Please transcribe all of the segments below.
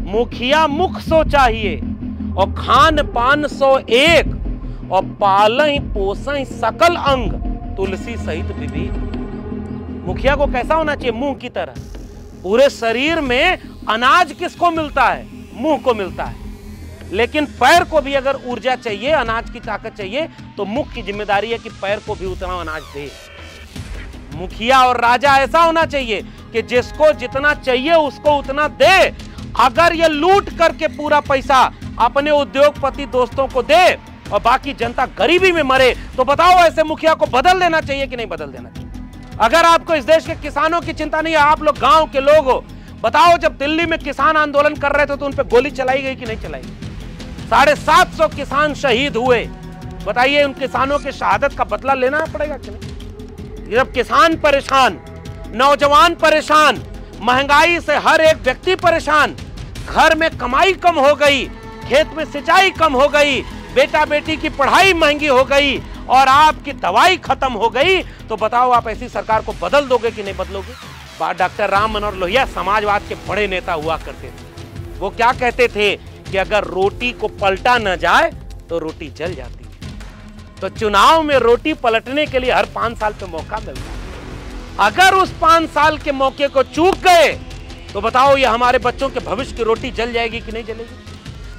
मुखिया मुख सो चाहिए और खान पान 101 और पालई पोसई सकल अंग तुलसी सहित विविध। मुखिया को कैसा होना चाहिए? मुंह की तरह। पूरे शरीर में अनाज किसको मिलता है? मुंह को मिलता है। लेकिन पैर को भी अगर ऊर्जा चाहिए, अनाज की ताकत चाहिए, तो मुख की जिम्मेदारी है कि पैर को भी उतना अनाज दे। मुखिया और राजा ऐसा होना चाहिए कि जिसको जितना चाहिए उसको उतना दे। अगर ये लूट करके पूरा पैसा अपने उद्योगपति दोस्तों को दे और बाकी जनता गरीबी में मरे, तो बताओ ऐसे मुखिया को बदल देना चाहिए कि नहीं बदल देना चाहिए? अगर आपको इस देश के किसानों की चिंता नहीं है, आप लोग गांव के लोग हो, बताओ जब दिल्ली में किसान आंदोलन कर रहे थे तो उन पर गोली चलाई गई कि नहीं चलाई गई? 750 किसान शहीद हुए। बताइए उन किसानों की शहादत का बदला लेना पड़ेगा कि नहीं? जब किसान परेशान, नौजवान परेशान, महंगाई से हर एक व्यक्ति परेशान, घर में कमाई कम हो गई, खेत में सिंचाई कम हो गई, बेटा बेटी की पढ़ाई महंगी हो गई और आपकी दवाई खत्म हो गई, तो बताओ आप ऐसी सरकार को बदल दोगे कि नहीं बदलोगे? डॉक्टर राम मनोहर लोहिया समाजवाद के बड़े नेता हुआ करते थे। वो क्या कहते थे कि अगर रोटी को पलटा न जाए तो रोटी जल जाती है। तो चुनाव में रोटी पलटने के लिए हर 5 साल पे मौका मिलता है। अगर उस 5 साल के मौके को चूक गए तो बताओ ये हमारे बच्चों के भविष्य की रोटी जल जाएगी कि नहीं जलेगी?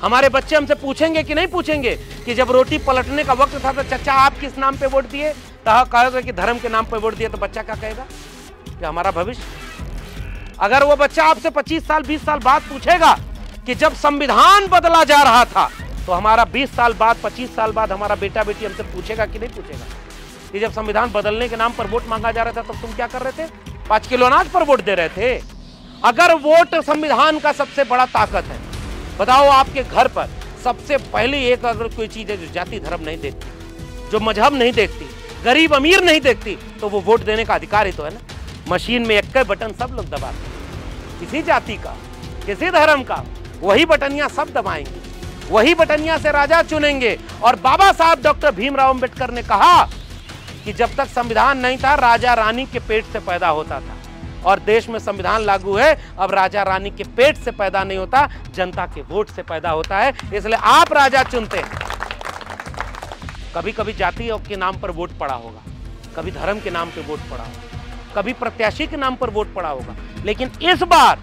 हमारे बच्चे हमसे पूछेंगे कि नहीं पूछेंगे कि जब रोटी पलटने का वक्त था तो चाचा आप किस नाम पे वोट दिए? कहोगे कि धर्म के नाम पे वोट दिए, तो बच्चा क्या कहेगा कि हमारा भविष्य? अगर वो बच्चा आपसे 25 साल 20 साल बाद पूछेगा कि जब संविधान बदला जा रहा था, तो हमारा 20 साल बाद 25 साल बाद हमारा बेटा बेटी हमसे पूछेगा कि नहीं पूछेगा कि जब संविधान बदलने के नाम पर वोट मांगा जा रहा था तब तुम क्या कर रहे थे? 5 किलो अनाज पर वोट दे रहे थे। अगर वोट संविधान का सबसे बड़ा ताकत है, बताओ आपके घर पर सबसे पहले एक अगर कोई चीज है जो जाति धर्म नहीं देखती, जो मजहब नहीं देखती, गरीब अमीर नहीं देखती, तो वो वोट देने का अधिकार ही तो है ना। मशीन में एक बटन सब लोग दबाते हैं, किसी जाति का, किसी धर्म का, वही बटनियां सब दबाएंगे, वही बटनियां से राजा चुनेंगे। और बाबा साहब डॉक्टर भीमराव अंबेडकर ने कहा कि जब तक संविधान नहीं था राजा रानी के पेट से पैदा होता था, और देश में संविधान लागू है, अब राजा रानी के पेट से पैदा नहीं होता, जनता के वोट से पैदा होता है। इसलिए आप राजा चुनते हैं। कभी कभी जाति के नाम पर वोट पड़ा होगा, कभी धर्म के नाम पर वोट पड़ा होगा, कभी प्रत्याशी के नाम पर वोट पड़ा होगा, लेकिन इस बार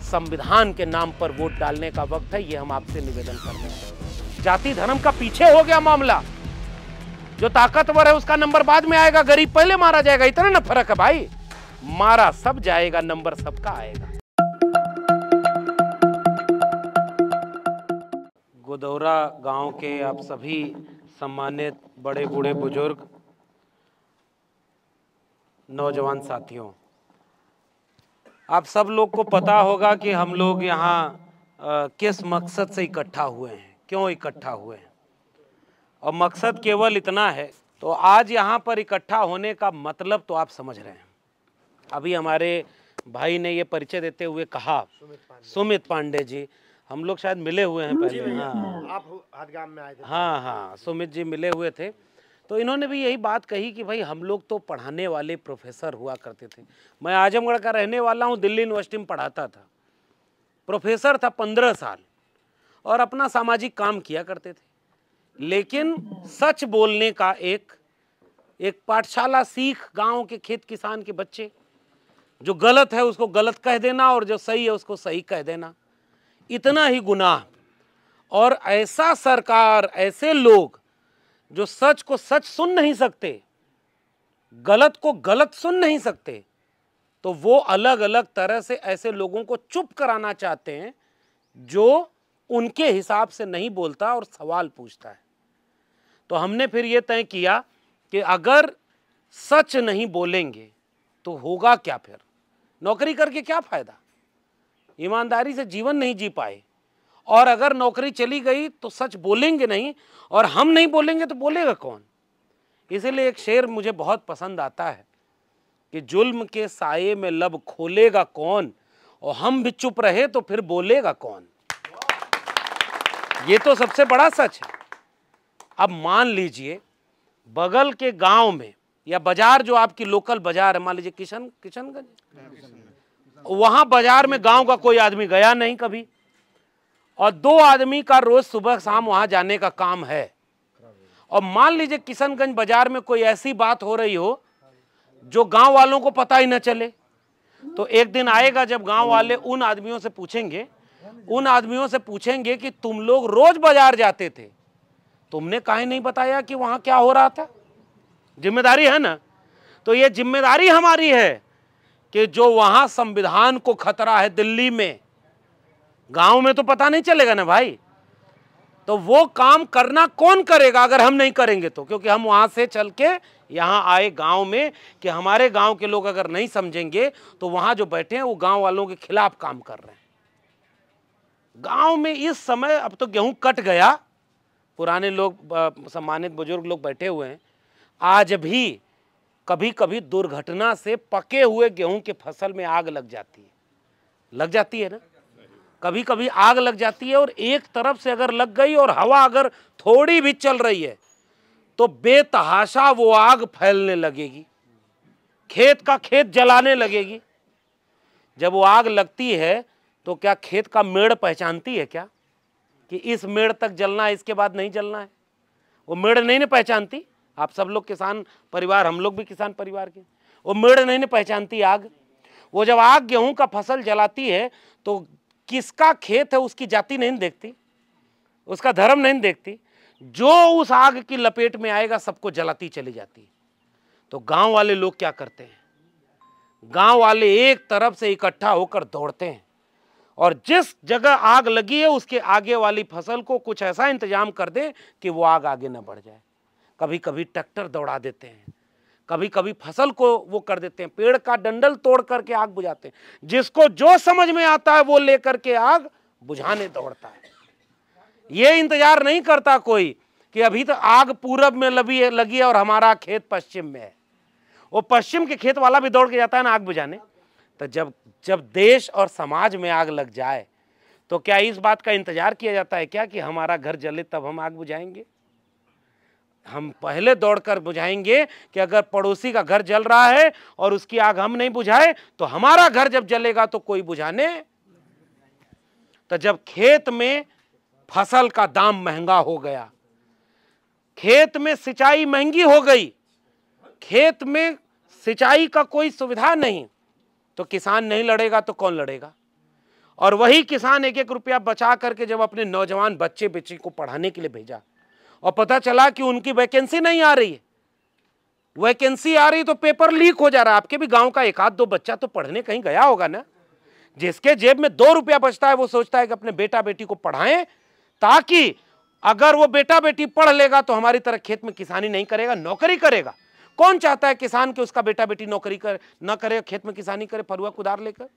संविधान के नाम पर वोट डालने का वक्त है। ये हम आपसे निवेदन कर रहे हैं। जाति धर्म का पीछे हो गया मामला। जो ताकतवर है उसका नंबर बाद में आएगा, गरीब पहले मारा जाएगा। इतना ना फर्क है भाई, मारा सब जाएगा, नंबर सबका आएगा। गोदौरा गांव के आप सभी सम्मानित बड़े बूढ़े बुजुर्ग, नौजवान साथियों, आप सब लोग को पता होगा कि हम लोग यहाँ किस मकसद से इकट्ठा हुए हैं, क्यों इकट्ठा हुए हैं। और मकसद केवल इतना है, तो आज यहाँ पर इकट्ठा होने का मतलब तो आप समझ रहे हैं। अभी हमारे भाई ने ये परिचय देते हुए कहा, सुमित पांडे जी, हम लोग शायद मिले हुए हैं पहले। हाँ, आप हदगाम में आए थे। हाँ, सुमित जी मिले हुए थे। तो इन्होंने भी यही बात कही कि भाई हम लोग तो पढ़ाने वाले प्रोफेसर हुआ करते थे। मैं आजमगढ़ का रहने वाला हूँ, दिल्ली यूनिवर्सिटी में पढ़ाता था, प्रोफेसर था 15 साल और अपना सामाजिक काम किया करते थे। लेकिन सच बोलने का एक पाठशाला सीख, गांव के खेत किसान के बच्चे, जो गलत है उसको गलत कह देना और जो सही है उसको सही कह देना, इतना ही गुनाह। और ऐसा सरकार, ऐसे लोग जो सच को सच सुन नहीं सकते, गलत को गलत सुन नहीं सकते, तो वो अलग अलग तरह से ऐसे लोगों को चुप कराना चाहते हैं जो उनके हिसाब से नहीं बोलता और सवाल पूछता है। तो हमने फिर ये तय किया कि अगर सच नहीं बोलेंगे तो होगा क्या? फिर नौकरी करके क्या फायदा? ईमानदारी से जीवन नहीं जी पाए। और अगर नौकरी चली गई तो सच बोलेंगे नहीं, और हम नहीं बोलेंगे तो बोलेगा कौन? इसीलिए एक शेर मुझे बहुत पसंद आता है कि जुल्म के साये में लब खोलेगा कौन, और हम भी चुप रहे तो फिर बोलेगा कौन। ये तो सबसे बड़ा सच है। अब मान लीजिए बगल के गांव में या बाजार, जो आपकी लोकल बाजार है, मान लीजिए किशनगंज, वहां बाजार में गांव का कोई आदमी गया नहीं कभी, और 2 आदमी का रोज सुबह शाम वहां जाने का काम है, और मान लीजिए किशनगंज बाजार में कोई ऐसी बात हो रही हो जो गांव वालों को पता ही न चले, तो एक दिन आएगा जब गांव वाले उन आदमियों से पूछेंगे कि तुम लोग रोज बाजार जाते थे, तुमने काहे नहीं बताया कि वहां क्या हो रहा था। जिम्मेदारी है ना। तो ये जिम्मेदारी हमारी है कि जो वहां संविधान को खतरा है दिल्ली में, गांव में तो पता नहीं चलेगा ना भाई। तो वो काम करना कौन करेगा अगर हम नहीं करेंगे तो, क्योंकि हम वहां से चल के यहां आए गांव में कि हमारे गांव के लोग अगर नहीं समझेंगे तो वहां जो बैठे हैं वो गांव वालों के खिलाफ काम कर रहे हैं। गांव में इस समय अब तो गेहूं कट गया, पुराने लोग सम्मानित बुजुर्ग लोग बैठे हुए हैं, आज भी कभी कभी दुर्घटना से पके हुए गेहूं के फसल में आग लग जाती है ना, कभी कभी आग लग जाती है, और एक तरफ से अगर लग गई और हवा अगर थोड़ी भी चल रही है तो बेतहाशा वो आग फैलने लगेगी, खेत का खेत जलाने लगेगी। जब वो आग लगती है तो क्या खेत का मेड़ पहचानती है क्या कि इस मेड़ तक जलना है, इसके बाद नहीं जलना है? वो मेड़ नहीं ना पहचानती। आप सब लोग किसान परिवार, हम लोग भी किसान परिवार के, वो मेड़ नहीं ना पहचानती आग। वो जब आग गेहूं का फसल जलाती है तो किसका खेत है उसकी जाति नहीं देखती, उसका धर्म नहीं देखती, जो उस आग की लपेट में आएगा सबको जलाती चली जाती है। तो गांव वाले लोग क्या करते हैं, गांव वाले एक तरफ से इकट्ठा होकर दौड़ते हैं और जिस जगह आग लगी है उसके आगे वाली फसल को कुछ ऐसा इंतजाम कर दें कि वो आग आगे न बढ़ जाए। कभी कभी ट्रैक्टर दौड़ा देते हैं, कभी कभी फसल को वो कर देते हैं, पेड़ का डंडल तोड़ करके आग बुझाते हैं। जिसको जो समझ में आता है वो लेकर के आग बुझाने दौड़ता है। ये इंतजार नहीं करता कोई कि अभी तो आग पूरब में लगी है और हमारा खेत पश्चिम में है। वो पश्चिम के खेत वाला भी दौड़ के जाता है ना आग बुझाने। तो जब देश और समाज में आग लग जाए तो क्या इस बात का इंतजार किया जाता है क्या कि हमारा घर जले तब हम आग बुझाएंगे? हम पहले दौड़कर बुझाएंगे कि अगर पड़ोसी का घर जल रहा है और उसकी आग हम नहीं बुझाए तो हमारा घर जब जलेगा तो कोई बुझाने। तो जब खेत में फसल का दाम महंगा हो गया, खेत में सिंचाई महंगी हो गई, खेत में सिंचाई का कोई सुविधा नहीं, तो किसान नहीं लड़ेगा तो कौन लड़ेगा? और वही किसान एक एक रुपया बचा करके जब अपने नौजवान बच्चे को पढ़ाने के लिए भेजा और पता चला कि उनकी वैकेंसी नहीं आ रही है, वैकेंसी आ रही तो पेपर लीक हो जा रहा है। आपके भी गांव का एक आध दो बच्चा तो पढ़ने कहीं गया होगा ना, जिसके जेब में 2 रुपया बचता है वो सोचता है कि अपने बेटा बेटी को पढ़ाएं ताकि अगर वो बेटा बेटी पढ़ लेगा तो हमारी तरह खेत में किसानी नहीं करेगा, नौकरी करेगा। कौन चाहता है किसान के उसका बेटा बेटी नौकरी न करे, खेत में किसानी करे फरुआ कुदार लेकर?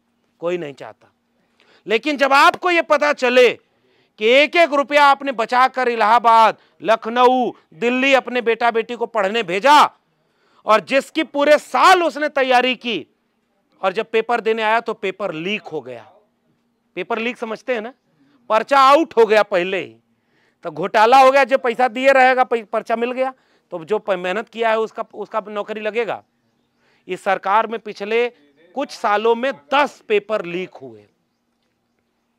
कोई नहीं चाहता। लेकिन जब आपको ये पता चले कि एक एक रुपया आपने बचाकर इलाहाबाद, लखनऊ, दिल्ली अपने बेटा बेटी को पढ़ने भेजा और जिसकी पूरे साल उसने तैयारी की, और जब पेपर देने आया तो पेपर लीक हो गया। पेपर लीक समझते हैं ना, पर्चा आउट हो गया पहले ही, तो घोटाला हो गया। जब पैसा दिए रहेगा पर्चा मिल गया तो जो मेहनत किया है उसका नौकरी लगेगा। इस सरकार में पिछले कुछ सालों में 10 पेपर लीक हुए।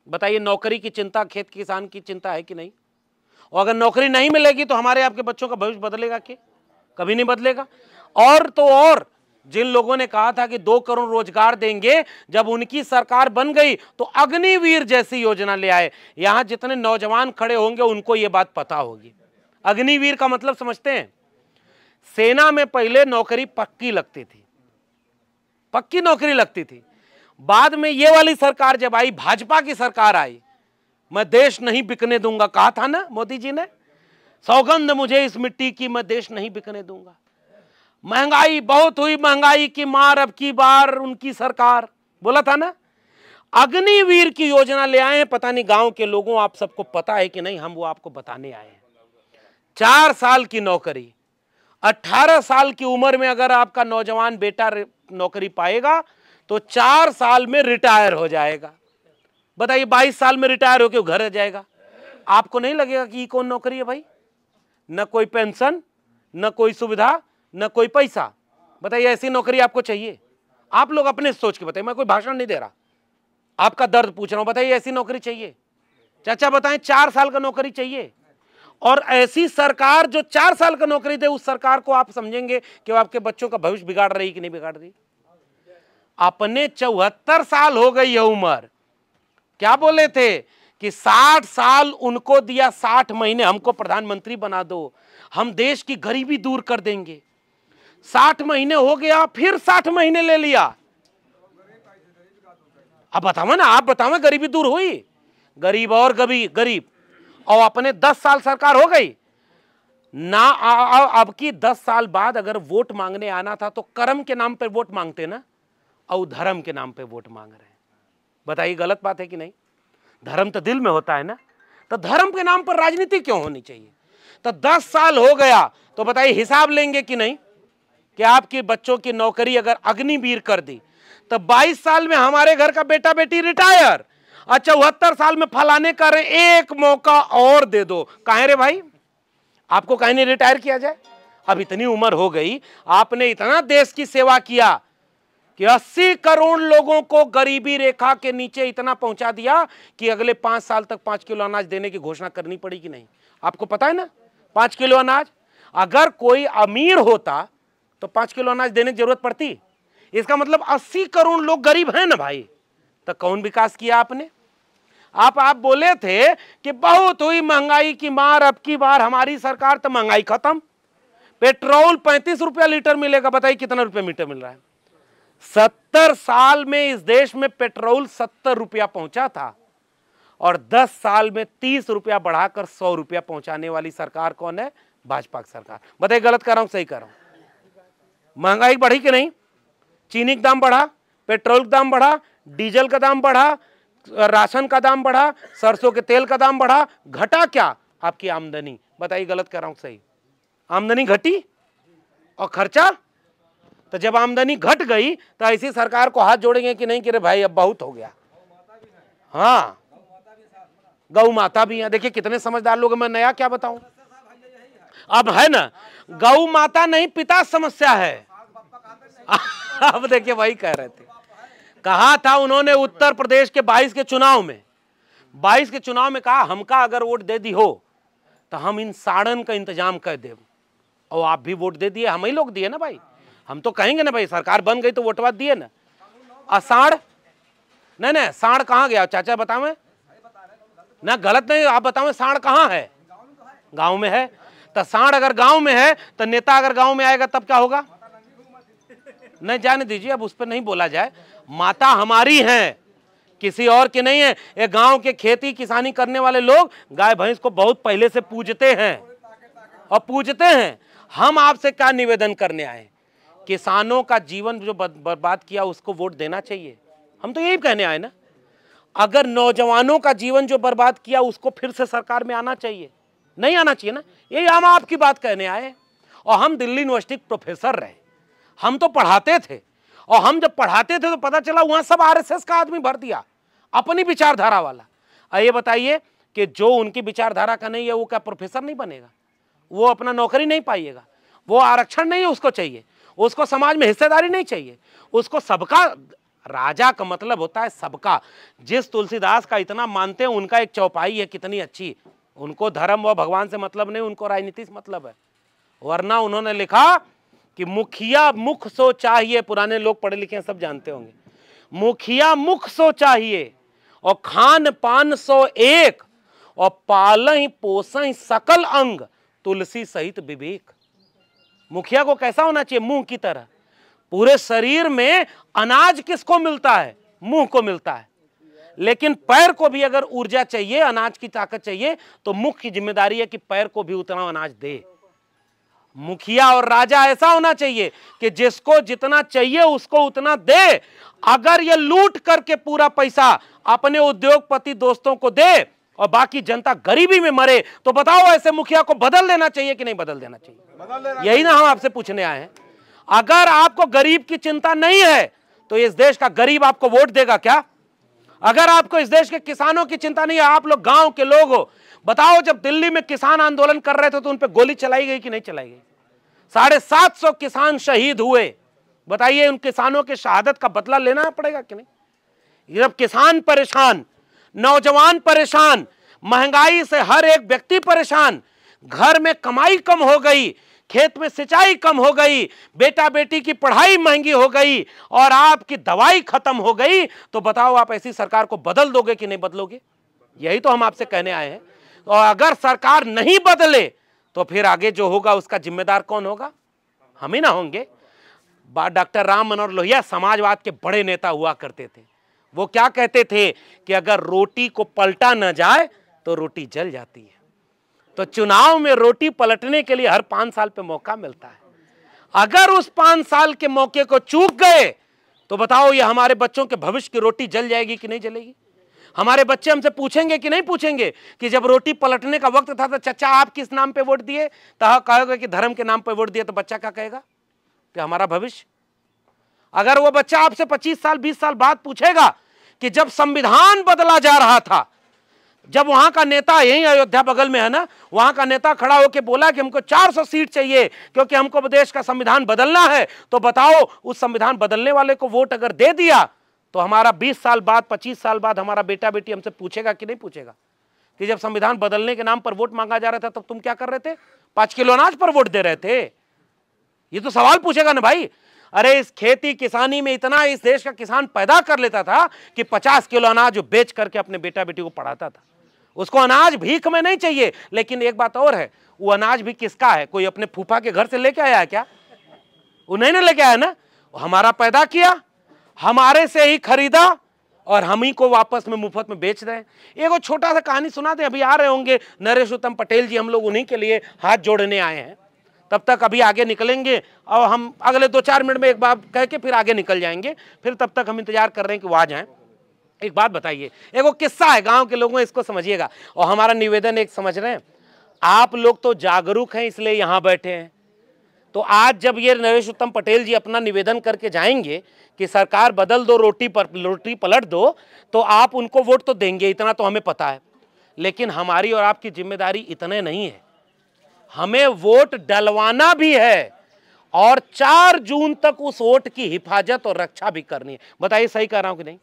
बताइए, नौकरी की चिंता खेत किसान की चिंता है कि नहीं? और अगर नौकरी नहीं मिलेगी तो हमारे आपके बच्चों का भविष्य बदलेगा कि? कभी नहीं बदलेगा। और तो और जिन लोगों ने कहा था कि 2 करोड़ रोजगार देंगे, जब उनकी सरकार बन गई तो अग्निवीर जैसी योजना ले आए। यहां जितने नौजवान खड़े होंगे उनको यह बात पता होगी। अग्निवीर का मतलब समझते हैं? सेना में पहले नौकरी पक्की लगती थी, पक्की नौकरी लगती थी। बाद में ये वाली सरकार जब आई, भाजपा की सरकार आई, मैं देश नहीं बिकने दूंगा कहा था ना मोदी जी ने, सौगंध मुझे इस मिट्टी की, मैं देश नहीं बिकने दूंगा। महंगाई बहुत हुई, महंगाई की मार अब की बार उनकी सरकार, बोला था ना। अग्निवीर की योजना ले आए हैं। पता नहीं गांव के लोगों आप सबको पता है कि नहीं, हम वो आपको बताने आए हैं। 4 साल की नौकरी, 18 साल की उम्र में अगर आपका नौजवान बेटा नौकरी पाएगा तो 4 साल में रिटायर हो जाएगा। बताइए, 22 साल में रिटायर होकर घर आ जाएगा। आपको नहीं लगेगा कि ये कौन नौकरी है भाई? न कोई पेंशन, न कोई सुविधा, न कोई पैसा। बताइए, ऐसी नौकरी आपको चाहिए? आप लोग अपने सोच के बताइए, मैं कोई भाषण नहीं दे रहा, आपका दर्द पूछ रहा हूं। बताइए, ऐसी नौकरी चाहिए? चाचा बताएं, 4 साल का नौकरी चाहिए? और ऐसी सरकार जो 4 साल का नौकरी दे, उस सरकार को आप समझेंगे कि वो आपके बच्चों का भविष्य बिगाड़ रही कि नहीं बिगाड़ रही? अपने 74 साल हो गई है उम्र, क्या बोले थे कि 60 साल उनको दिया, 60 महीने हमको प्रधानमंत्री बना दो, हम देश की गरीबी दूर कर देंगे। 60 महीने हो गया, फिर 60 महीने ले लिया। अब बताओ ना, आप बताओ, गरीबी दूर हुई? गरीब और गरीब, और अपने 10 साल सरकार हो गई ना। अब की 10 साल बाद अगर वोट मांगने आना था तो कर्म के नाम पे वोट मांगते ना, और धर्म के नाम पे वोट मांग रहे हैं। बताइए गलत बात है कि नहीं? धर्म तो दिल में होता है ना, तो धर्म के नाम पर राजनीति क्यों होनी चाहिए? तो 10 साल हो गया तो बताइए हिसाब लेंगे कि नहीं कि आपके बच्चों की नौकरी अगर अग्निवीर कर दी तो 22 साल में हमारे घर का बेटा बेटी रिटायर, 74 साल में फलाने कर रहे, एक मौका और दे दो। काहे रे भाई, आपको काहे नहीं रिटायर किया जाए? अब इतनी उम्र हो गई, आपने इतना देश की सेवा किया कि 80 करोड़ लोगों को गरीबी रेखा के नीचे इतना पहुंचा दिया कि अगले 5 साल तक 5 किलो अनाज देने की घोषणा करनी पड़ी कि नहीं? आपको पता है ना, 5 किलो अनाज। अगर कोई अमीर होता तो 5 किलो अनाज देने की जरूरत पड़ती? इसका मतलब 80 करोड़ लोग गरीब हैं ना भाई। तो कौन विकास किया आपने? आप बोले थे कि बहुत हुई महंगाई की मार, अब की बार हमारी सरकार तो महंगाई खत्म। पेट्रोल 35 रुपया लीटर मिलेगा, बताइए कितना रुपया मीटर मिल रहा है? 70 साल में इस देश में पेट्रोल 70 रुपया पहुंचा था, और 10 साल में 30 रुपया बढ़ाकर 100 रुपया पहुंचाने वाली सरकार कौन है? भाजपा की सरकार। बताइए गलत कर रहा हूं सही कर रहा हूं? महंगाई बढ़ी कि नहीं? चीनी का दाम बढ़ा, पेट्रोल का दाम बढ़ा, डीजल का दाम बढ़ा, राशन का दाम बढ़ा, सरसों के तेल का दाम बढ़ा, घटा क्या? आपकी आमदनी। बताइए गलत कर रहा हूं सही? आमदनी घटी और खर्चा? तो जब आमदनी घट गई तो ऐसी सरकार को हाथ जोड़ेंगे कि नहीं कि रे भाई अब बहुत हो गया? हाँ, गौ माता भी है। देखिए कितने समझदार लोग, मैं नया क्या बताऊं? अब है ना, गौ माता नहीं पिता समस्या है। अब देखिए वही कह रहे थे, कहा था उन्होंने उत्तर प्रदेश के 22 के चुनाव में, 22 के चुनाव में कहा हमका अगर वोट दे दी हो तो हम इन साड़न का इंतजाम कर दे। और आप भी वोट दे दिए, हम ही लोग दिए ना भाई। हम तो कहेंगे ना भाई सरकार बन गई तो वोटवा दिए ना। असाड़ नहीं, साड़ कहाँ गया चाचा बताओ ना, गलत नहीं, आप बताओ साड़ कहाँ है? गांव में है। तो साड़ अगर गांव में है तो नेता अगर गांव में आएगा तब क्या होगा? नहीं, जाने दीजिए, अब उस पर नहीं बोला जाए। माता हमारी है, किसी और की नहीं है। ये गांव के खेती किसानी करने वाले लोग गाय भैंस को बहुत पहले से पूजते हैं और पूजते हैं। हम आपसे क्या निवेदन करने आए? किसानों का जीवन जो बर्बाद किया उसको वोट देना चाहिए। हम तो यही कहने आए ना, अगर नौजवानों का जीवन जो बर्बाद किया उसको फिर से सरकार में आना चाहिए, नहीं आना चाहिए ना? यही हम आपकी बात कहने आए। और हम दिल्ली यूनिवर्सिटी के प्रोफेसर रहे, हम तो पढ़ाते थे, और हम जब पढ़ाते थे तो पता चला वहां सब आरएसएस का आदमी भर दिया, अपनी विचारधारा वाला। ये बताइए कि जो उनकी विचारधारा का नहीं है वो क्या प्रोफेसर नहीं बनेगा? वो अपना नौकरी नहीं पाइएगा? वो आरक्षण नहीं है उसको चाहिए, उसको समाज में हिस्सेदारी नहीं चाहिए, उसको सबका, राजा का मतलब होता है सबका। जिस तुलसीदास का इतना मानते हैं उनका एक चौपाई है कितनी अच्छी, उनको धर्म व भगवान से मतलब नहीं, उनको राजनीति से मतलब है। वरना उन्होंने लिखा कि मुखिया मुख सो चाहिए, पुराने लोग पढ़े लिखे हैं सब जानते होंगे, मुखिया मुख सो चाहिए और खान पान सो एक, और पालहि पोसहि सकल अंग तुलसी सहित विवेक। मुखिया को कैसा होना चाहिए? मुंह की तरह। पूरे शरीर में अनाज किसको मिलता है? मुंह को मिलता है। लेकिन पैर को भी अगर ऊर्जा चाहिए, अनाज की ताकत चाहिए, तो मुख की जिम्मेदारी है कि पैर को भी उतना अनाज दे। मुखिया और राजा ऐसा होना चाहिए कि जिसको जितना चाहिए उसको उतना दे। अगर ये लूट करके पूरा पैसा अपने उद्योगपति दोस्तों को दे और बाकी जनता गरीबी में मरे, तो बताओ ऐसे मुखिया को बदल देना चाहिए कि नहीं बदल देना चाहिए? यही ना हम आपसे पूछने आए हैं। अगर आपको गरीब की चिंता नहीं है तो इस देश का गरीब आपको वोट देगा क्या? अगर आपको इस देश के किसानों की चिंता नहीं है, आप लोग गांव के लोग हो, बताओ जब दिल्ली में किसान आंदोलन कर रहे थे तो उन पर गोली चलाई गई कि नहीं चलाई गई? 750 किसान शहीद हुए। बताइए उन किसानों के शहादत का बदला लेना पड़ेगा कि नहीं? जब किसान परेशान, नौजवान परेशान, महंगाई से हर एक व्यक्ति परेशान, घर में कमाई कम हो गई, खेत में सिंचाई कम हो गई, बेटा बेटी की पढ़ाई महंगी हो गई और आपकी दवाई खत्म हो गई, तो बताओ आप ऐसी सरकार को बदल दोगे कि नहीं बदलोगे? यही तो हम आपसे कहने आए हैं। और अगर सरकार नहीं बदले तो फिर आगे जो होगा उसका जिम्मेदार कौन होगा? हम ही ना होंगे। डॉक्टर राम मनोहर लोहिया समाजवाद के बड़े नेता हुआ करते थे। वो क्या कहते थे कि अगर रोटी को पलटा न जाए तो रोटी जल जाती है। तो चुनाव में रोटी पलटने के लिए हर 5 साल पे मौका मिलता है। अगर उस 5 साल के मौके को चूक गए तो बताओ ये हमारे बच्चों के भविष्य की रोटी जल जाएगी कि नहीं जलेगी? हमारे बच्चे हमसे पूछेंगे कि नहीं पूछेंगे कि जब रोटी पलटने का वक्त था तो चचा आप किस नाम पे वोट दिए? तो कहोगे कि धर्म के नाम पे वोट दिए। तो बच्चा क्या कहेगा कि हमारा भविष्य? अगर वो बच्चा आपसे 25 साल 20 साल बाद पूछेगा कि जब संविधान बदला जा रहा था, जब वहां का नेता, यही अयोध्या बगल में है ना, वहां का नेता खड़ा होकर बोला कि हमको 400 सीट चाहिए क्योंकि हमको देश का संविधान बदलना है, तो बताओ उस संविधान बदलने वाले को वोट अगर दे दिया तो हमारा 20 साल बाद 25 साल बाद हमारा बेटा बेटी हमसे पूछेगा कि नहीं पूछेगा कि जब संविधान बदलने के नाम पर वोट मांगा जा रहा था तब तुम क्या कर रहे थे? 5 किलो अनाज पर वोट दे रहे थे। ये तो सवाल पूछेगा ना भाई। अरे इस खेती किसानी में इतना इस देश का किसान पैदा कर लेता था कि 50 किलो अनाज बेच करके अपने बेटा बेटी को पढ़ाता था। उसको अनाज भीख में नहीं चाहिए। लेकिन एक बात और है, वो अनाज भी किसका है? कोई अपने फूफा के घर से लेके आया है क्या? वो नहीं ना लेके आया ना, हमारा पैदा किया, हमारे से ही खरीदा और हम ही को वापस में मुफ्त में बेच रहे हैं। एक छोटा सा कहानी सुना दे, अभी आ रहे होंगे नरेश उत्तम पटेल जी, हम लोग उन्हीं के लिए हाथ जोड़ने आए हैं। तब तक अभी आगे निकलेंगे और हम अगले 2-4 मिनट में एक बात कह के फिर आगे निकल जाएंगे। फिर तब तक हम इंतजार कर रहे हैं कि वो आ जाएं। एक बात बताइए, एक वो किस्सा है गांव के लोगों, इसको समझिएगा और हमारा निवेदन एक समझ रहे हैं, आप लोग तो जागरूक हैं इसलिए यहां बैठे हैं। तो आज जब ये नरेश उत्तम पटेल जी अपना निवेदन करके जाएंगे कि सरकार बदल दो, रोटी पलट दो, तो आप उनको वोट तो देंगे, इतना तो हमें पता है। लेकिन हमारी और आपकी जिम्मेदारी इतने नहीं है, हमें वोट डलवाना भी है और 4 जून तक उस वोट की हिफाजत और रक्षा भी करनी है। बताइए सही कह रहा हूं कि नहीं?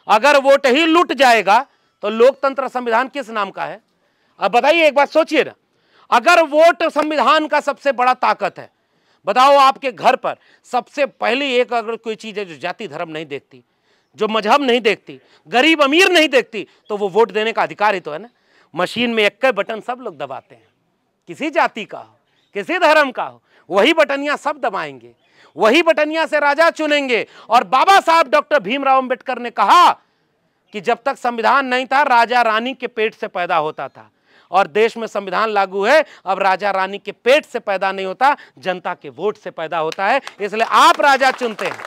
अगर वोट ही लुट जाएगा तो लोकतंत्र संविधान किस नाम का है? अब बताइए, एक बात सोचिए ना, अगर वोट संविधान का सबसे बड़ा ताकत है, बताओ आपके घर पर सबसे पहली एक अगर कोई चीज है जो जाति धर्म नहीं देखती, जो मजहब नहीं देखती, गरीब अमीर नहीं देखती, तो वो वोट देने का अधिकार ही तो है ना। मशीन में एक बटन सब लोग दबाते हैं, किसी जाति का हो किसी धर्म का हो, वही बटनियां सब दबाएंगे, वही बटनियां से राजा चुनेंगे। और बाबा साहब डॉक्टर भीमराव अंबेडकर ने कहा कि जब तक संविधान नहीं था राजा रानी के पेट से पैदा होता था, और देश में संविधान लागू है, अब राजा रानी के पेट से पैदा नहीं होता, जनता के वोट से पैदा होता है। इसलिए आप राजा चुनते हैं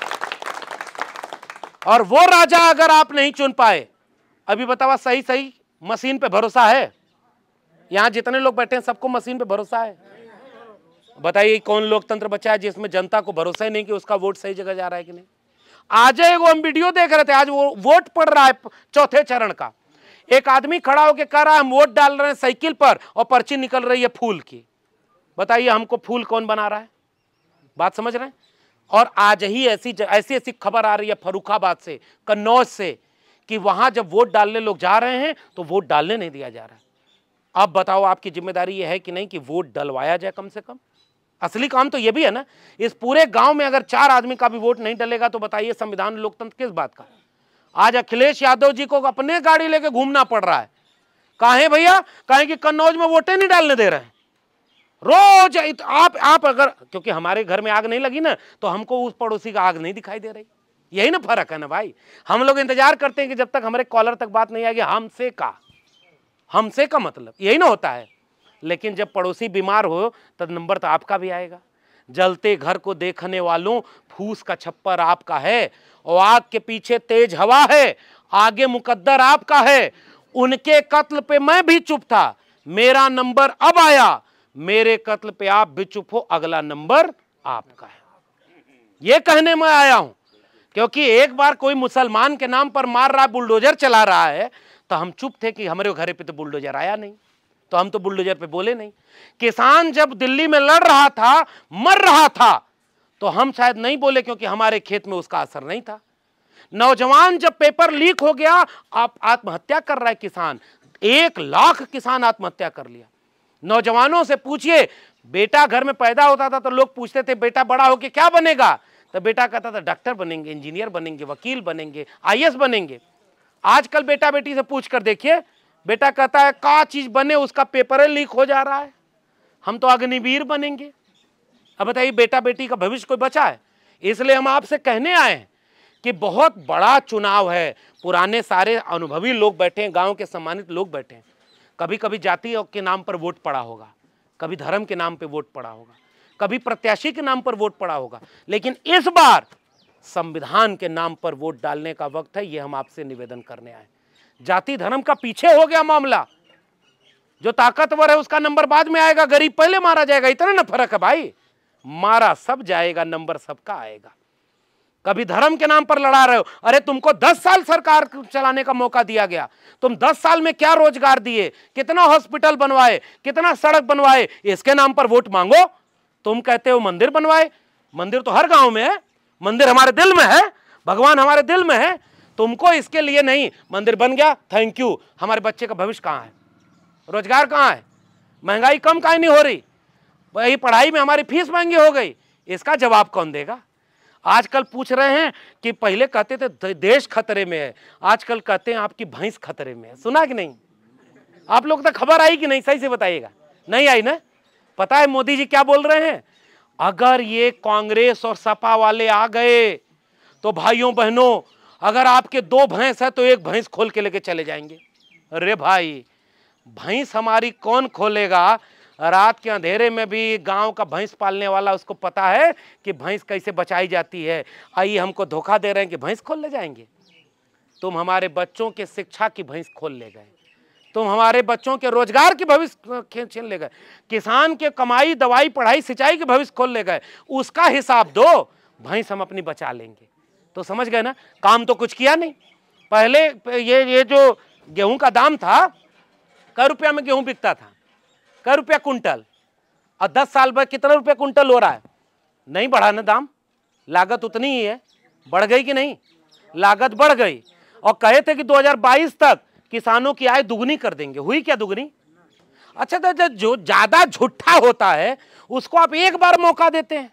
और वो राजा अगर आप नहीं चुन पाए, अभी बताओ सही सही मशीन पे भरोसा है? यहां जितने लोग बैठे हैं सबको मशीन पे भरोसा है? बताइए कौन लोकतंत्र बचा है जिसमें जनता को भरोसा ही नहीं कि उसका वोट सही जगह जा रहा है कि नहीं? आज वो हम वीडियो देख रहे थे, आज वो वोट पड़ रहा है 4थे चरण का। एक आदमी खड़ा होकर कह रहा है हम वोट डाल रहे हैं साइकिल पर और पर्ची निकल रही है फूल की। बताइए हमको फूल कौन बना रहा है? बात समझ रहे हैं? और आज ही ऐसी खबर आ रही है फर्रुखाबाद से, कन्नौज से, कि वहां जब वोट डालने लोग जा रहे हैं तो वोट डालने नहीं दिया जा रहा है। अब बताओ आपकी जिम्मेदारी यह है कि नहीं कि वोट डलवाया जाए कम से कम? असली काम तो यह भी है ना। इस पूरे गांव में अगर 4 आदमी का भी वोट नहीं डलेगा तो बताइए संविधान लोकतंत्र किस बात का? आज अखिलेश यादव जी को अपने गाड़ी लेके घूमना पड़ रहा है। काहे भैया? काहे कि कन्नौज में वोटें नहीं डालने दे रहे हैं। रोज आप अगर, क्योंकि हमारे घर में आग नहीं लगी ना, तो हमको उस पड़ोसी का आग नहीं दिखाई दे रही। यही ना फर्क है ना भाई। हम लोग इंतजार करते हैं कि जब तक हमारे कॉलर तक बात नहीं आएगी, हमसे का मतलब यही ना होता है। लेकिन जब पड़ोसी बीमार हो तब नंबर तो आपका भी आएगा। जलते घर को देखने वालों, फूस का छप्पर आपका है और आग के पीछे तेज हवा है, आगे मुकद्दर आपका है। उनके कत्ल पे मैं भी चुप था, मेरा नंबर अब आया, मेरे कत्ल पे आप भी चुप हो, अगला नंबर आपका है। ये कहने में आया हूं, क्योंकि एक बार कोई मुसलमान के नाम पर मार रहा, बुलडोजर चला रहा है, तो हम चुप थे कि हमारे घर पे तो बुलडोजर आया नहीं, तो हम तो बुलडोजर पे बोले नहीं। किसान जब दिल्ली में लड़ रहा था, मर रहा था, तो हम शायद नहीं बोले क्योंकि हमारे खेत में उसका असर नहीं था। नौजवान जब पेपर लीक हो गया, आप आत्महत्या कर रहा है किसान, 1 लाख किसान आत्महत्या कर लिया। नौजवानों से पूछिए, बेटा घर में पैदा होता था तो लोग पूछते थे बेटा बड़ा होके क्या बनेगा, तो बेटा कहता था डॉक्टर बनेंगे, इंजीनियर बनेंगे, वकील बनेंगे, आईएएस बनेंगे। आजकल बेटा बेटी से पूछ कर देखिए, बेटा कहता है क्या चीज बने, उसका पेपर लीक हो जा रहा है, हम तो अग्निवीर बनेंगे। अब बताइए बेटा बेटी का भविष्य कोई बचा है? इसलिए हम आपसे कहने आए हैं कि बहुत बड़ा चुनाव है। पुराने सारे अनुभवी लोग बैठे हैं, गांव के सम्मानित लोग बैठे हैं। कभी कभी जाति के नाम पर वोट पड़ा होगा, कभी धर्म के नाम पे वोट पड़ा होगा, कभी प्रत्याशी के नाम पर वोट पड़ा होगा, लेकिन इस बार संविधान के नाम पर वोट डालने का वक्त है। ये हम आपसे निवेदन करने आए। जाति धर्म का पीछे हो गया मामला। जो ताकतवर है उसका नंबर बाद में आएगा, गरीब पहले मारा जाएगा, इतना ना फर्क है भाई। मारा सब जाएगा, नंबर सबका आएगा। कभी धर्म के नाम पर लड़ा रहे हो, अरे तुमको 10 साल सरकार चलाने का मौका दिया गया, तुम 10 साल में क्या रोजगार दिए, कितना हॉस्पिटल बनवाए, कितना सड़क बनवाए, इसके नाम पर वोट मांगो। तुम कहते हो मंदिर बनवाए, मंदिर तो हर गांव में है, मंदिर हमारे दिल में है, भगवान हमारे दिल में है। तुमको इसके लिए नहीं, मंदिर बन गया थैंक यू, हमारे बच्चे का भविष्य कहाँ है, रोजगार कहाँ है, महंगाई कम काहे नहीं हो रही, वही पढ़ाई में हमारी फीस महंगी हो गई, इसका जवाब कौन देगा? आजकल पूछ रहे हैं कि पहले कहते थे देश खतरे में है, आजकल कहते हैं आपकी भैंस खतरे में है। सुना कि नहीं? आप लोग तो खबर आई कि नहीं, सही से बताइएगा। नहीं आई ना? पता है मोदी जी क्या बोल रहे हैं? अगर ये कांग्रेस और सपा वाले आ गए तो भाइयों बहनों, अगर आपके 2 भैंस है तो 1 भैंस खोल के लेके चले जाएंगे। अरे भाई, भैंस हमारी कौन खोलेगा? रात के अंधेरे में भी गांव का भैंस पालने वाला, उसको पता है कि भैंस कैसे बचाई जाती है। आइए हमको धोखा दे रहे हैं कि भैंस खोल ले जाएंगे। तुम हमारे बच्चों के शिक्षा की भैंस खोल ले गए, तुम हमारे बच्चों के रोजगार की भविष्य छीन ले गए, किसान के कमाई दवाई पढ़ाई सिंचाई के भविष्य खोल ले गए। उसका हिसाब दो, भैंस हम अपनी बचा लेंगे। तो समझ गए ना, काम तो कुछ किया नहीं। पहले ये जो गेहूं का दाम था, कै रुपया में गेहूं बिकता था, कै रुपया कुंटल, और 10 साल बाद कितना रुपया कुंटल हो रहा है? नहीं बढ़ा ना दाम, लागत उतनी ही है। बढ़ गई कि नहीं? लागत बढ़ गई। और कहे थे कि 2022 तक किसानों की आय दुगनी कर देंगे, हुई क्या दुगनी? अच्छा, तो जो ज्यादा झूठा होता है उसको आप 1 बार मौका देते हैं,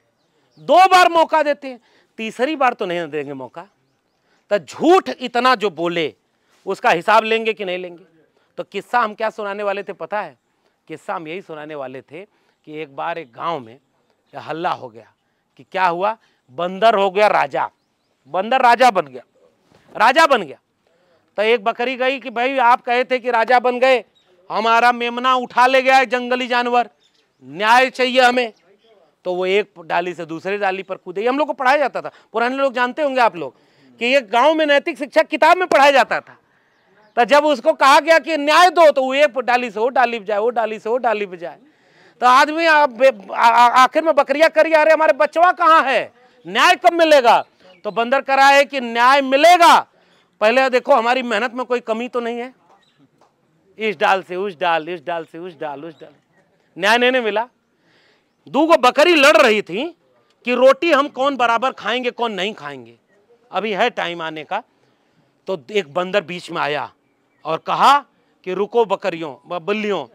2 बार मौका देते हैं, तीसरी बार तो नहीं देंगे मौका। तो झूठ इतना जो बोले उसका हिसाब लेंगे कि नहीं लेंगे? तो किस्सा हम क्या सुनाने वाले थे पता है? किस्सा हम यही सुनाने वाले थे कि एक बार एक गांव में हल्ला हो गया कि क्या हुआ, बंदर हो गया राजा, बंदर राजा बन गया, राजा बन गया। तो एक बकरी गई कि भाई आप कहे थे कि राजा बन गए, हमारा मेमना उठा ले गया है जंगली जानवर, न्याय चाहिए हमें। तो वो एक डाली से दूसरी डाली पर कूदे। हम लोग को पढ़ाया जाता था, पुराने लोग जानते होंगे आप लोग कि ये गांव में नैतिक शिक्षा किताब में पढ़ाया जाता था। तो जब उसको कहा गया कि न्याय दो, तो वो एक डाली से वो डाली पे जाए, वो डाली से वो डाली पे जाए। तो आदमी आखिर में बकरिया करी, अरे हमारे बचवा कहाँ है, न्याय कब मिलेगा? तो बंदर करा है कि न्याय मिलेगा, पहले देखो हमारी मेहनत में कोई कमी तो नहीं है। इस डाल से उस डाल, इस डाल से उस डाल, उस डाल, न्याय नहीं मिला। 2 बकरी लड़ रही थी कि रोटी हम कौन बराबर खाएंगे कौन नहीं खाएंगे, अभी है टाइम आने का। तो एक बंदर बीच में आया और कहा कि रुको बकरियों बल्लियों,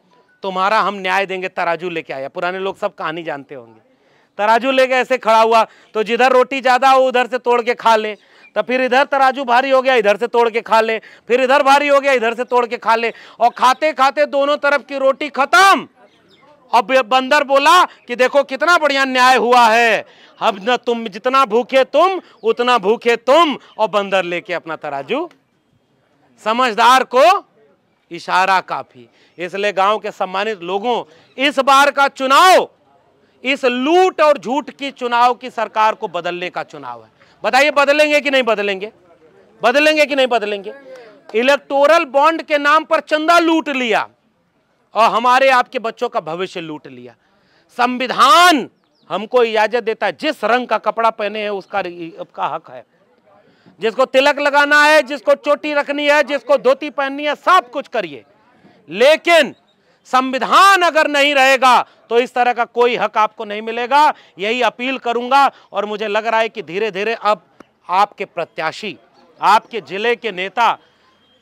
तुम्हारा हम न्याय देंगे। तराजू लेके आया, पुराने लोग सब कहानी जानते होंगे। तराजू लेके ऐसे खड़ा हुआ तो जिधर रोटी ज्यादा हो उधर से तोड़ के खा ले, तो फिर इधर तराजू भारी हो गया इधर से तोड़ के खा ले, फिर इधर भारी हो गया इधर से तोड़ के खा ले, और खाते खाते दोनों तरफ की रोटी खत्म। अब बंदर बोला कि देखो कितना बढ़िया न्याय हुआ है, अब न तुम जितना भूखे तुम उतना भूखे तुम, और बंदर लेके अपना तराजू। समझदार को इशारा काफी। इसलिए गांव के सम्मानित लोगों, इस बार का चुनाव इस लूट और झूठ की चुनाव की सरकार को बदलने का चुनाव है। बताइए बदलेंगे कि नहीं बदलेंगे? बदलेंगे कि नहीं बदलेंगे? इलेक्टोरल बॉन्ड के नाम पर चंदा लूट लिया और हमारे आपके बच्चों का भविष्य लूट लिया। संविधान हमको इजाजत देता है, जिस रंग का कपड़ा पहने हैं उसका हक है। जिसको तिलक लगाना है, जिसको चोटी रखनी है, जिसको धोती पहननी है, सब कुछ करिए, लेकिन संविधान अगर नहीं रहेगा तो इस तरह का कोई हक आपको नहीं मिलेगा। यही अपील करूंगा। और मुझे लग रहा है कि धीरे धीरे अब आपके प्रत्याशी, आपके जिले के नेता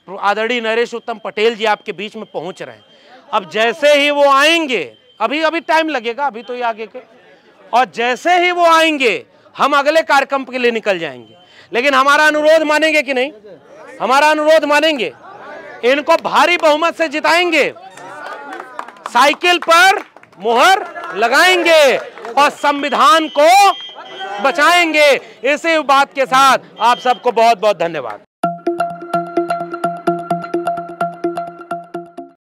आदरणीय नरेश उत्तम पटेल जी आपके बीच में पहुंच रहे हैं। अब जैसे ही वो आएंगे, अभी टाइम लगेगा, अभी तो ये आगे के, और जैसे ही वो आएंगे हम अगले कार्यक्रम के लिए निकल जाएंगे। लेकिन हमारा अनुरोध मानेंगे कि नहीं? हमारा अनुरोध मानेंगे? इनको भारी बहुमत से जिताएंगे, साइकिल पर मुहर लगाएंगे और संविधान को बचाएंगे। इसी बात के साथ आप सबको बहुत बहुत धन्यवाद।